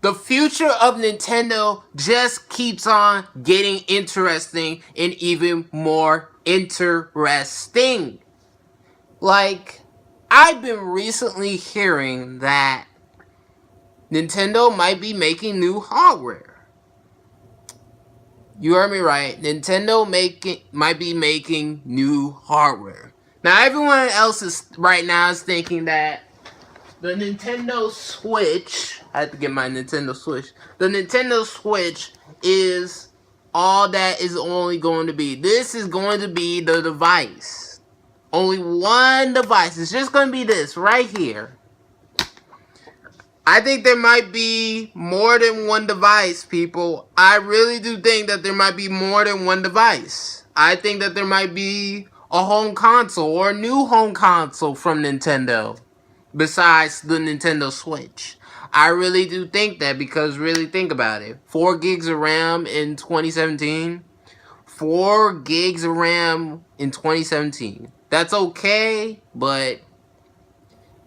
The future of Nintendo just keeps on getting interesting and even more interesting. Like, I've been recently hearing that Nintendo might be making new hardware. You heard me right. Nintendo might be making new hardware. Now, everyone else is right now is thinking that the Nintendo Switch, I had to get my Nintendo Switch. The Nintendo Switch is all that is only going to be. This is going to be the device. Only one device. It's just going to be this right here. I think there might be more than one device, people. I really do think that there might be more than one device. I think that there might be a home console or a new home console from Nintendo besides the Nintendo Switch. I really do think that, because really think about it. 4 gigs of RAM in 2017. 4 gigs of RAM in 2017. That's okay, but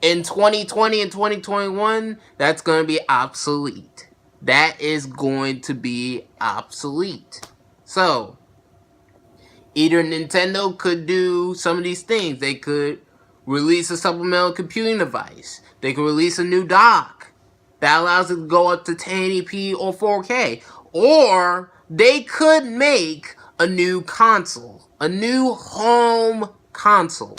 in 2020 and 2021, that's going to be obsolete. That is going to be obsolete. So, either Nintendo could do some of these things. They could release a supplemental computing device. They could release a new dock that allows it to go up to 1080p or 4K. Or they could make a new console. A new home console.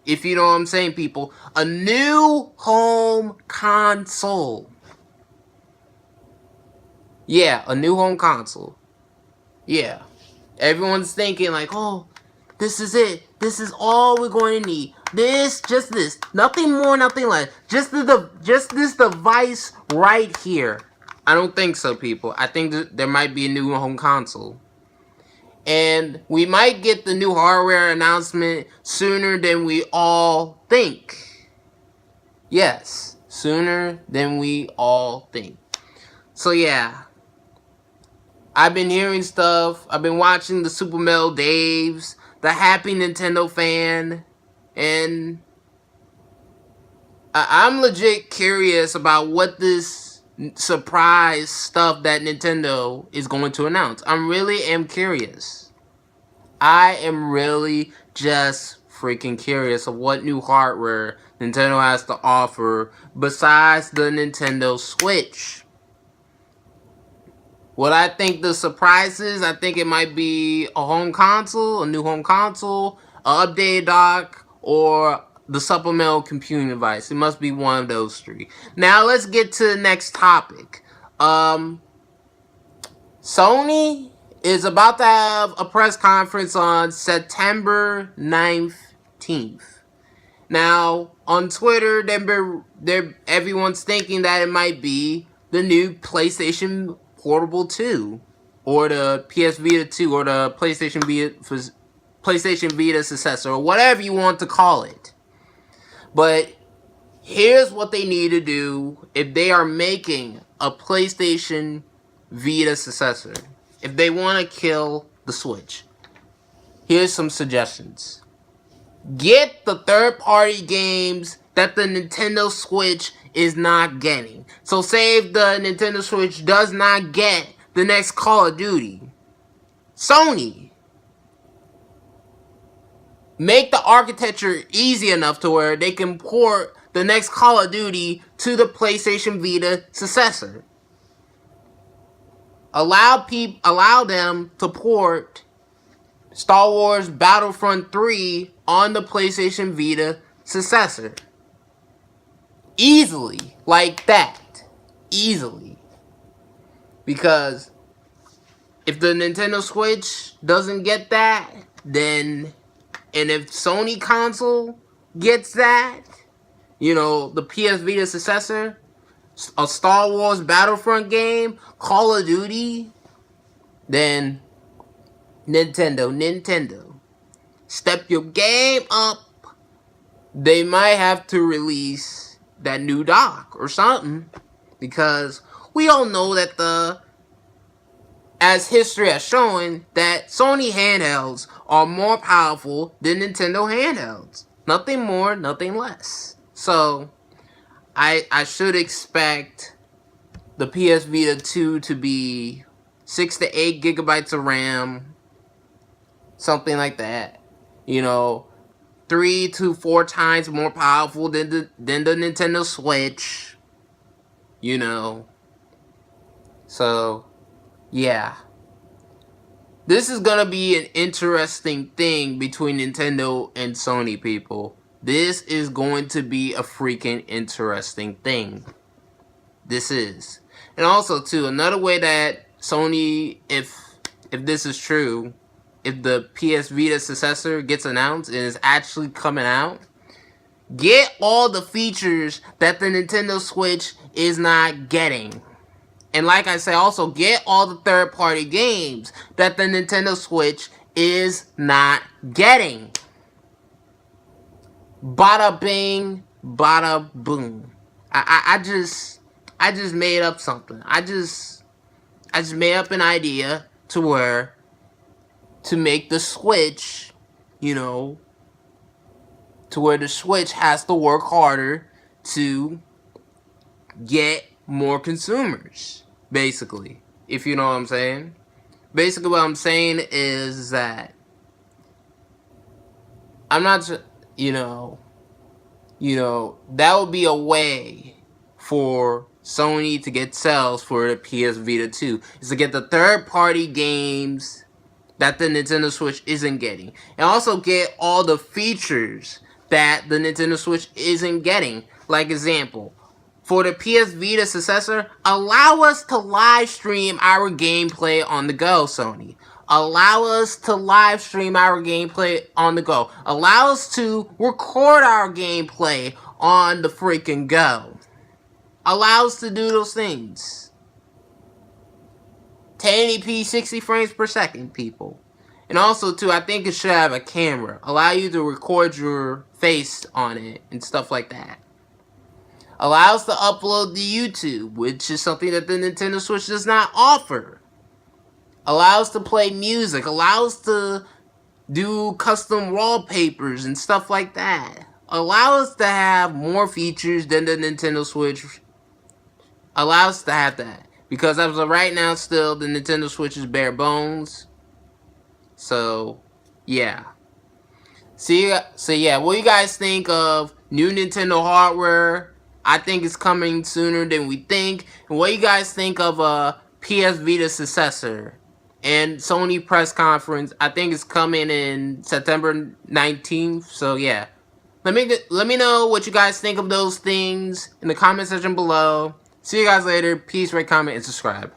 If you know what I'm saying, people. A new home console. Yeah, a new home console. Yeah. Everyone's thinking like, oh, this is it. This is all we're going to need. Just this. Nothing more, nothing less. Just this device right here. I don't think so, people. I think there might be a new home console. And we might get the new hardware announcement sooner than we all think. Yes, sooner than we all think. So yeah, I've been hearing stuff. I've been watching the Super Metal Daves, the Happy Nintendo Fan, and I'm legit curious about what this surprise stuff that Nintendo is going to announce. I really am curious. I am really just freaking curious of what new hardware Nintendo has to offer besides the Nintendo Switch. What I think the surprise is, I think it might be a home console, a new home console, an updated dock, or the supplemental computing device. It must be one of those three. Now let's get to the next topic. Sony is about to have a press conference on September 19th. Now, on Twitter, everyone's thinking that it might be the new PlayStation Portable 2, or the PS Vita 2, or the PlayStation Vita Successor, or whatever you want to call it. But here's what they need to do if they are making a PlayStation Vita Successor. If they want to kill the Switch. Here's some suggestions. Get the third-party games that the Nintendo Switch is not getting. So say if the Nintendo Switch does not get the next Call of Duty, Sony, make the architecture easy enough to where they can port the next Call of Duty to the PlayStation Vita Successor. Allow them to port Star Wars Battlefront 3 on the PlayStation Vita Successor. Easily. Like that. Easily. Because if the Nintendo Switch doesn't get that, then, and if Sony console gets that, you know, the PS Vita Successor, a Star Wars Battlefront game, Call of Duty, then Nintendo, step your game up. They might have to release that new dock or something, because we all know that as history has shown, that Sony handhelds are more powerful than Nintendo handhelds. Nothing more, nothing less. So I should expect the PS Vita 2 to be 6 to 8 gigabytes of RAM, something like that. You know, 3 to 4 times more powerful than the Nintendo Switch. You know. So, yeah. This is gonna be an interesting thing between Nintendo and Sony, people. This is going to be a freaking interesting thing. This is. And also, too, another way that Sony, if this is true, if the PS Vita Successor gets announced and is actually coming out, get all the features that the Nintendo Switch is not getting. And like I say, also get all the third-party games that the Nintendo Switch is not getting. Bada bing, bada boom. I just made up something. I just made up an idea to make the Switch, you know, to where the Switch has to work harder to get more consumers, basically, if you know what I'm saying. Basically what I'm saying is that I'm not, you know, that would be a way for Sony to get sales for the PS Vita 2, is to get the third-party games that the Nintendo Switch isn't getting, and also get all the features that the Nintendo Switch isn't getting. Like example, for the PS Vita Successor, allow us to live stream our gameplay on the go, Sony. Allow us to live stream our gameplay on the go. Allow us to record our gameplay on the freaking go. Allow us to do those things. 1080p, 60 frames per second, people. And also, too, I think it should have a camera. Allow you to record your face on it and stuff like that. Allow us to upload to YouTube, which is something that the Nintendo Switch does not offer. Allow us to play music. Allow us to do custom wallpapers and stuff like that. Allow us to have more features than the Nintendo Switch. Allow us to have that. Because as of right now, still, the Nintendo Switch is bare bones. So, yeah. So yeah, what do you guys think of new Nintendo hardware? I think it's coming sooner than we think. And what do you guys think of PS Vita Successor? And Sony press conference, I think it's coming in September 19th. So yeah. Let me know what you guys think of those things in the comment section below. See you guys later. Peace, rate, comment, and subscribe.